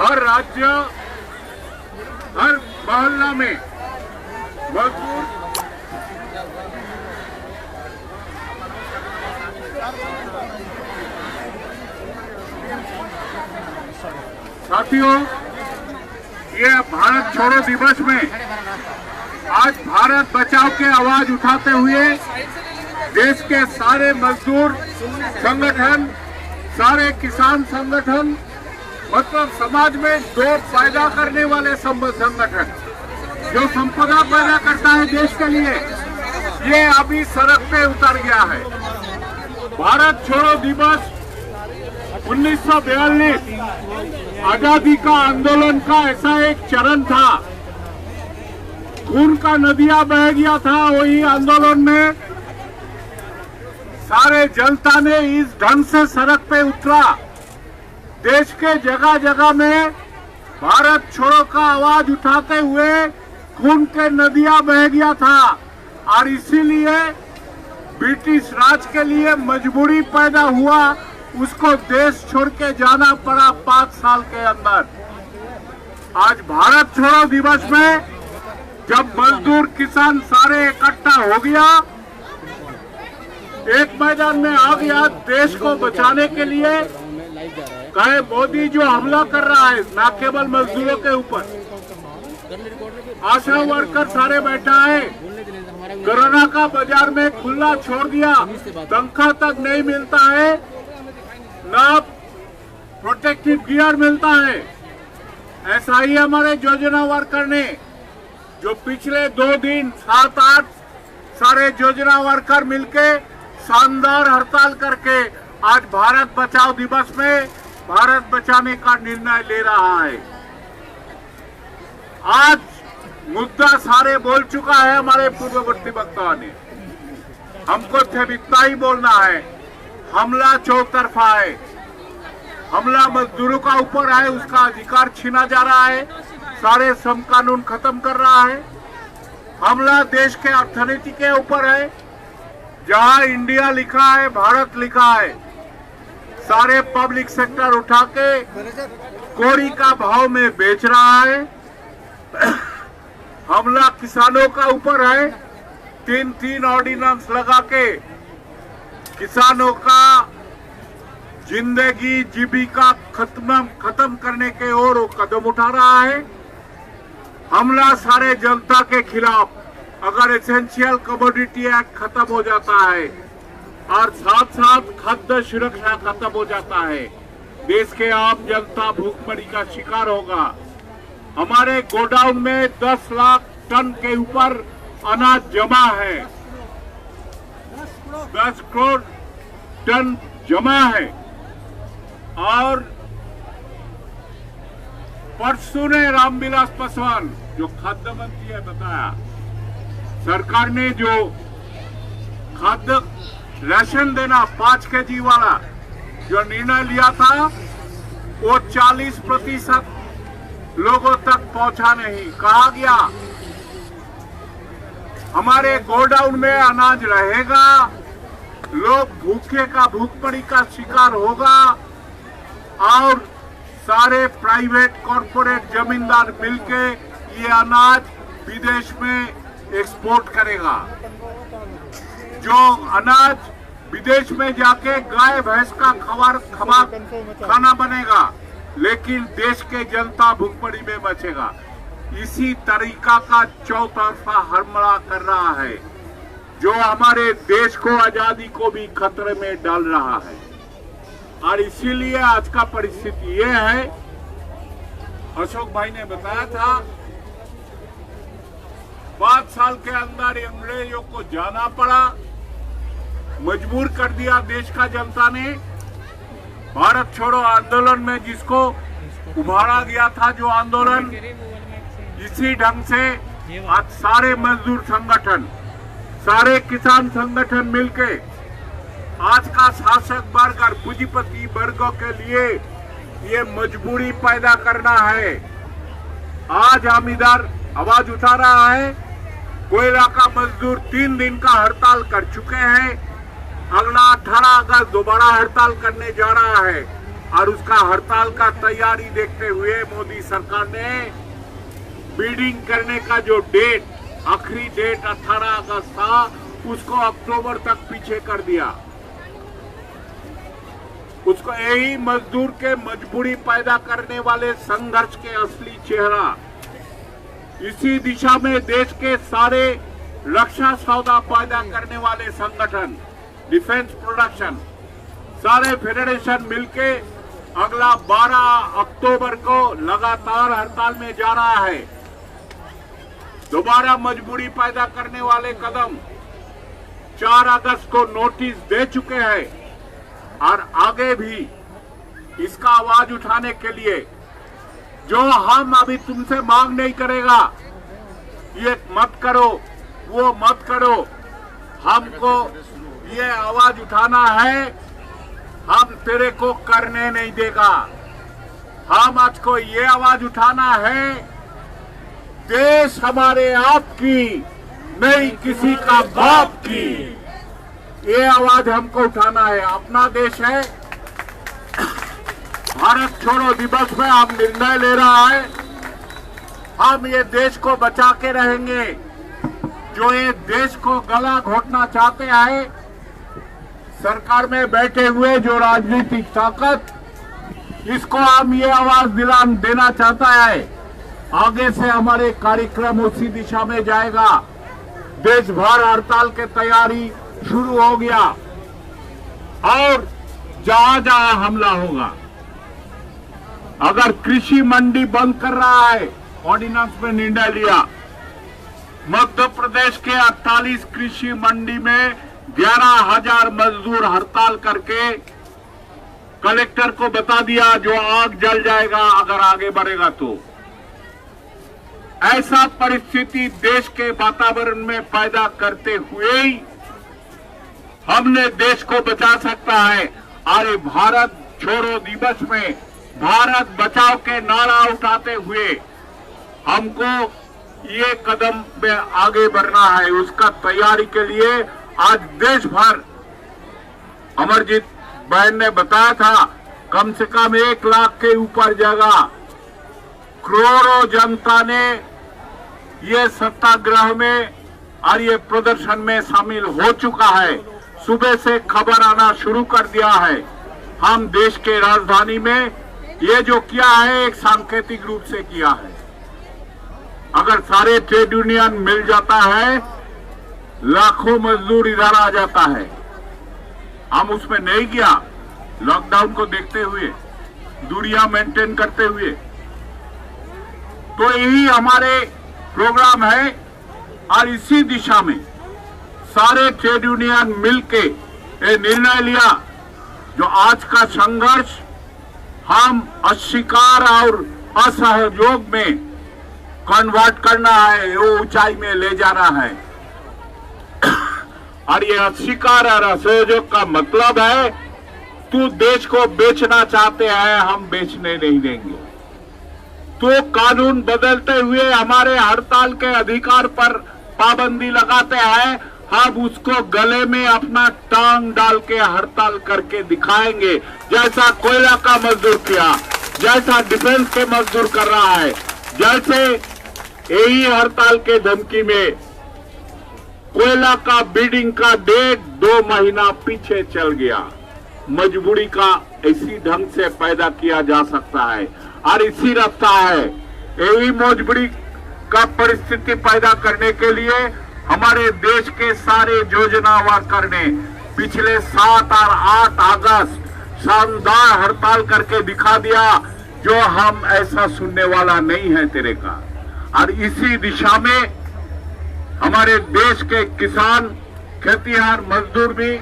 हर राज्य, हर मोहल्ला में मजदूर साथियों, ये भारत छोड़ो दिवस में आज भारत बचाओ के आवाज उठाते हुए देश के सारे मजदूर संगठन, सारे किसान संगठन, मतलब समाज में जो पैदा करने वाले संगठन जो संपदा पैदा करता है देश के लिए, ये अभी सड़क पे उतर गया है। भारत छोड़ो दिवस 1942 आजादी का आंदोलन का ऐसा एक चरण था, खून का नदियां बह गया था। वही आंदोलन में सारे जनता ने इस ढंग से सड़क पे उतरा, देश के जगह जगह में भारत छोड़ो का आवाज उठाते हुए खून के नदियां बह गया था। और इसीलिए ब्रिटिश राज के लिए मजबूरी पैदा हुआ, उसको देश छोड़ के जाना पड़ा 5 साल के अंदर। आज भारत छोड़ो दिवस में जब मजदूर किसान सारे इकट्ठा हो गया, एक मैदान में आ गया देश को बचाने के लिए, कहे मोदी जो हमला कर रहा है ना केवल मजदूरों के ऊपर, आशा वर्कर सारे बैठा है, कोरोना का बाजार में खुला छोड़ दिया, तनख्वाह तक नहीं मिलता है, ना प्रोटेक्टिव गियर मिलता है। ऐसा ही हमारे योजना वर्कर ने जो पिछले 2 दिन 7-8 सारे योजना वर्कर मिलके शानदार हड़ताल करके आज भारत बचाओ दिवस में भारत बचाने का निर्णय ले रहा है। आज मुद्दा सारे बोल चुका है हमारे पूर्ववर्ती वक्ताओं ने, हमको सिर्फ इतना ही बोलना है, हमला चौतरफा है, हमला मजदूरों का ऊपर है, उसका अधिकार छीना जा रहा है, सारे श्रम कानून खत्म कर रहा है। हमला देश के अर्थनीति के ऊपर है, जहां इंडिया लिखा है, भारत लिखा है, सारे पब्लिक सेक्टर उठा के कोड़ी का भाव में बेच रहा है। हमला किसानों का ऊपर है, 3 ऑर्डिनेंस लगा के किसानों का जिंदगी जीविका खत्म करने के ओर वो कदम उठा रहा है। हमला सारे जनता के खिलाफ, अगर एसेंशियल कमोडिटी एक्ट खत्म हो जाता है और साथ साथ खाद्य सुरक्षा खत्म हो जाता है, देश के आम जनता भूखमरी का शिकार होगा। हमारे गोडाउन में 10 लाख टन के ऊपर अनाज जमा है, 10 करोड़ टन जमा है। और परसों ने रामविलास पासवान जो खाद्य मंत्री है बताया, सरकार ने जो खाद्य राशन देना 5 केजी वाला जो निर्णय लिया था, वो 40% लोगों तक पहुंचा नहीं। कहा गया हमारे गोडाउन में अनाज रहेगा, लोग भूखमरी का शिकार होगा और सारे प्राइवेट कॉर्पोरेट जमींदार मिलके ये अनाज विदेश में एक्सपोर्ट करेगा। जो अनाज विदेश में जाके गाय भैंस का खाना बनेगा, लेकिन देश के जनता भूखमरी में बचेगा। इसी तरीका का चौतरफा हमला कर रहा है, जो हमारे देश को, आजादी को भी खतरे में डाल रहा है। और इसीलिए आज का परिस्थिति ये है, अशोक भाई ने बताया था 5 साल के अंदर अंग्रेजों को जाना पड़ा, मजबूर कर दिया देश का जनता ने। भारत छोड़ो आंदोलन में जिसको उभारा गया था, जो आंदोलन, इसी ढंग से आज सारे मजदूर संगठन, सारे किसान संगठन मिलके आज का शासक वर्ग और पूंजीपति वर्गों के लिए ये मजबूरी पैदा करना है। आज हम इधर आवाज उठा रहा है, कोयला का मजदूर 3 दिन का हड़ताल कर चुके हैं, अगला 18 अगस्त दोबारा हड़ताल करने जा रहा है। और उसका हड़ताल का तैयारी देखते हुए मोदी सरकार ने बिडिंग करने का जो डेट, आखिरी डेट 18 अगस्त था, उसको अक्टूबर तक पीछे कर दिया। उसको यही मजदूर के मजबूरी पैदा करने वाले संघर्ष के असली चेहरा, इसी दिशा में देश के सारे रक्षा सौदा पैदा करने वाले संगठन, डिफेंस प्रोडक्शन, सारे फेडरेशन मिलके अगला 12 अक्टूबर को लगातार हड़ताल में जा रहा है। दोबारा मजबूरी पैदा करने वाले कदम 4 अगस्त को नोटिस दे चुके हैं और आगे भी इसका आवाज उठाने के लिए जो हम अभी तुमसे मांग नहीं करेगा, ये मत करो, वो मत करो, हमको ये आवाज उठाना है, हम तेरे को करने नहीं देगा। हम आज को ये आवाज उठाना है, देश हमारे आप की, नहीं किसी का बाप की। ये आवाज हमको उठाना है। अपना देश है। भारत छोड़ो दिवस में हम निर्णय ले रहा है, हम ये देश को बचा के रहेंगे। जो ये देश को गला घोटना चाहते हैं, सरकार में बैठे हुए जो राजनीतिक ताकत, इसको हम ये आवाज देना चाहता है। आगे से हमारे कार्यक्रम उसी दिशा में जाएगा। देश भर हड़ताल की तैयारी शुरू हो गया और जहां जहां हमला होगा, अगर कृषि मंडी बंद कर रहा है, ऑर्डिनेंस में निर्णय लिया, मध्य प्रदेश के 48 कृषि मंडी में 11,000 मजदूर हड़ताल करके कलेक्टर को बता दिया जो आग जल जाएगा अगर आगे बढ़ेगा तो। ऐसा परिस्थिति देश के वातावरण में पैदा करते हुए ही हमने देश को बचा सकता है। अरे भारत छोड़ो दिवस में भारत बचाओ के नारा उठाते हुए हमको ये कदम पे आगे बढ़ना है। उसका तैयारी के लिए आज देश भर, अमरजीत बहन ने बताया था, कम से कम 1 लाख के ऊपर जगह करोड़ों जनता ने ये सत्याग्रह में और ये प्रदर्शन में शामिल हो चुका है। सुबह से खबर आना शुरू कर दिया है। हम देश के राजधानी में ये जो किया है एक सांकेतिक रूप से किया है। अगर सारे ट्रेड यूनियन मिल जाता है, लाखों मजदूर इधर आ जाता है। हम उसमें नहीं गया, लॉकडाउन को देखते हुए, दूरियां मेंटेन करते हुए। तो यही हमारे प्रोग्राम है और इसी दिशा में सारे ट्रेड यूनियन मिलके ये निर्णय लिया जो आज का संघर्ष हम अस्वीकार और असहयोग में कन्वर्ट करना है, वो ऊंचाई में ले जाना है। और ये अस्वीकार और असहयोग का मतलब है, तू देश को बेचना चाहते हैं, हम बेचने नहीं देंगे। तो कानून बदलते हुए हमारे हड़ताल के अधिकार पर पाबंदी लगाते हैं, हम उसको गले में अपना टांग डाल के हड़ताल करके दिखाएंगे। जैसा कोयला का मजदूर किया, जैसा डिफेंस के मजदूर कर रहा है, जैसे यही हड़ताल के धमकी में कोयला का बिडिंग का 1.5-2 महीना पीछे चल गया। मजबूरी का इसी ढंग से पैदा किया जा सकता है और इसी रास्ता है। यही मजबूरी का परिस्थिति पैदा करने के लिए हमारे देश के सारे योजना वर्कर ने पिछले 7 और 8 अगस्त शानदार हड़ताल करके दिखा दिया जो हम ऐसा सुनने वाला नहीं है तेरे का। और इसी दिशा में हमारे देश के किसान, खेतिहर मजदूर भी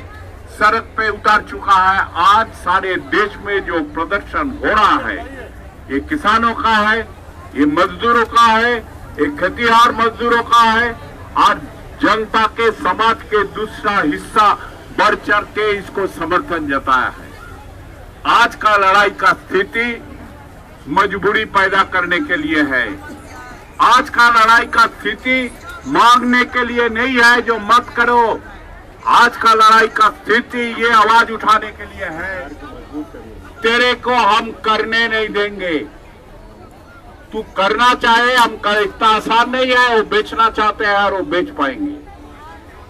सड़क पे उतर चुका है। आज सारे देश में जो प्रदर्शन हो रहा है, ये किसानों का है, ये मजदूरों का है, ये खेतिहर मजदूरों का है और जनता के समाज के दूसरा हिस्सा बढ़ चढ़ के इसको समर्थन जताया है। आज का लड़ाई का स्थिति मजबूरी पैदा करने के लिए है। आज का लड़ाई का स्थिति मांगने के लिए नहीं है जो मत करो। आज का लड़ाई का स्थिति ये आवाज उठाने के लिए है तेरे को हम करने नहीं देंगे। तू करना चाहे हम कर, इतना आसान नहीं है। वो बेचना चाहते हैं और वो बेच पाएंगे,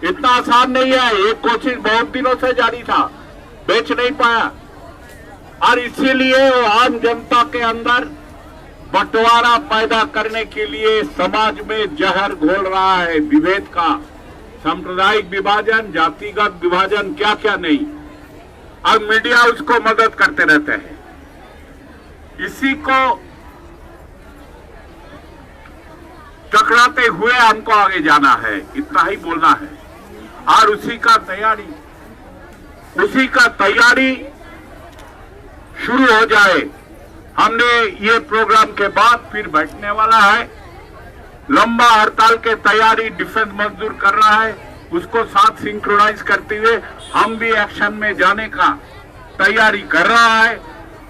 इतना आसान नहीं है। ये कोशिश बहुत दिनों से जारी था, बेच नहीं पाया, और इसीलिए वो आम जनता के अंदर बंटवारा पैदा करने के लिए समाज में जहर घोल रहा है, विभेद का, सांप्रदायिक विभाजन, जातिगत विभाजन, क्या क्या नहीं। और मीडिया उसको मदद करते रहते हैं। इसी को टकराते हुए हमको आगे जाना है, इतना ही बोलना है। और उसी का तैयारी शुरू हो जाए। हमने ये प्रोग्राम के बाद फिर बैठने वाला है। लंबा हड़ताल के तैयारी डिफेंस मजदूर कर रहा है, उसको साथ सिंक्रोनाइज करते हुए हम भी एक्शन में जाने का तैयारी कर रहा है।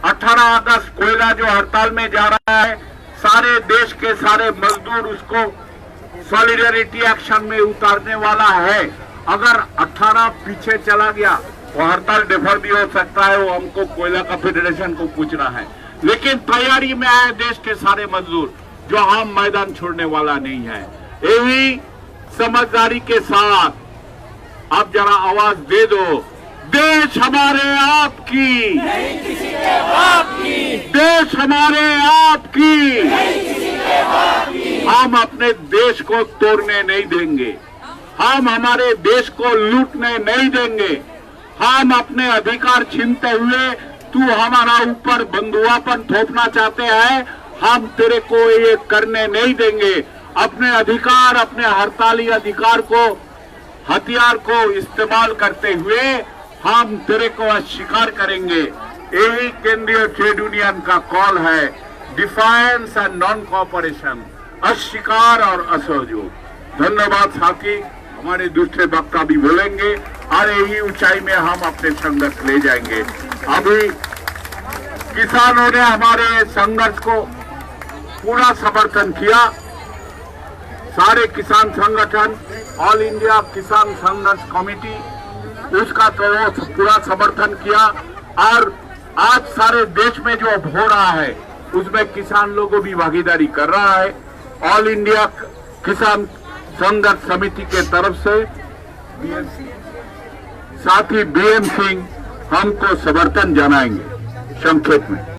18 अगस्त कोयला जो हड़ताल में जा रहा है, सारे देश के सारे मजदूर उसको सॉलिडेरिटी एक्शन में उतारने वाला है। अगर 18 पीछे चला गया वो हड़ताल डिफर भी हो सकता है, वो हमको कोयला का फेडरेशन को पूछना है। लेकिन तैयारी में आए देश के सारे मजदूर, जो हम मैदान छोड़ने वाला नहीं है। यही समझदारी के साथ आप जरा आवाज दे दो, देश हमारे आपकी, नहीं किसी के बाप की, देश हमारे आपकी, नहीं किसी के बाप की। हम अपने देश को तोड़ने नहीं देंगे, हम हमारे देश को लूटने नहीं देंगे। हम अपने अधिकार छीनते हुए तू हमारा ऊपर बंधुआपन थोपना चाहते हैं, हम तेरे को ये करने नहीं देंगे। अपने अधिकार, अपने हड़ताली अधिकार को, हथियार को इस्तेमाल करते हुए हम तेरे को अस्वीकार करेंगे। यही केंद्रीय ट्रेड यूनियन का कॉल है, डिफायंस एंड नॉन कोऑपरेशन, अस्वीकार और असहयोग। धन्यवाद साथी, हमारे दूसरे वक्ता भी बोलेंगे और यही ऊंचाई में हम अपने संघर्ष ले जाएंगे। अभी किसानों ने हमारे संघर्ष को पूरा समर्थन किया। सारे किसान संगठन, ऑल इंडिया किसान संघर्ष कमेटी, उसका तो पूरा समर्थन किया। और आज सारे देश में जो हो रहा है उसमें किसान लोगों भी भागीदारी कर रहा है। ऑल इंडिया किसान संघर्ष समिति के तरफ से साथी BM सिंह हमको समर्थन जनाएंगे। संक्षेप में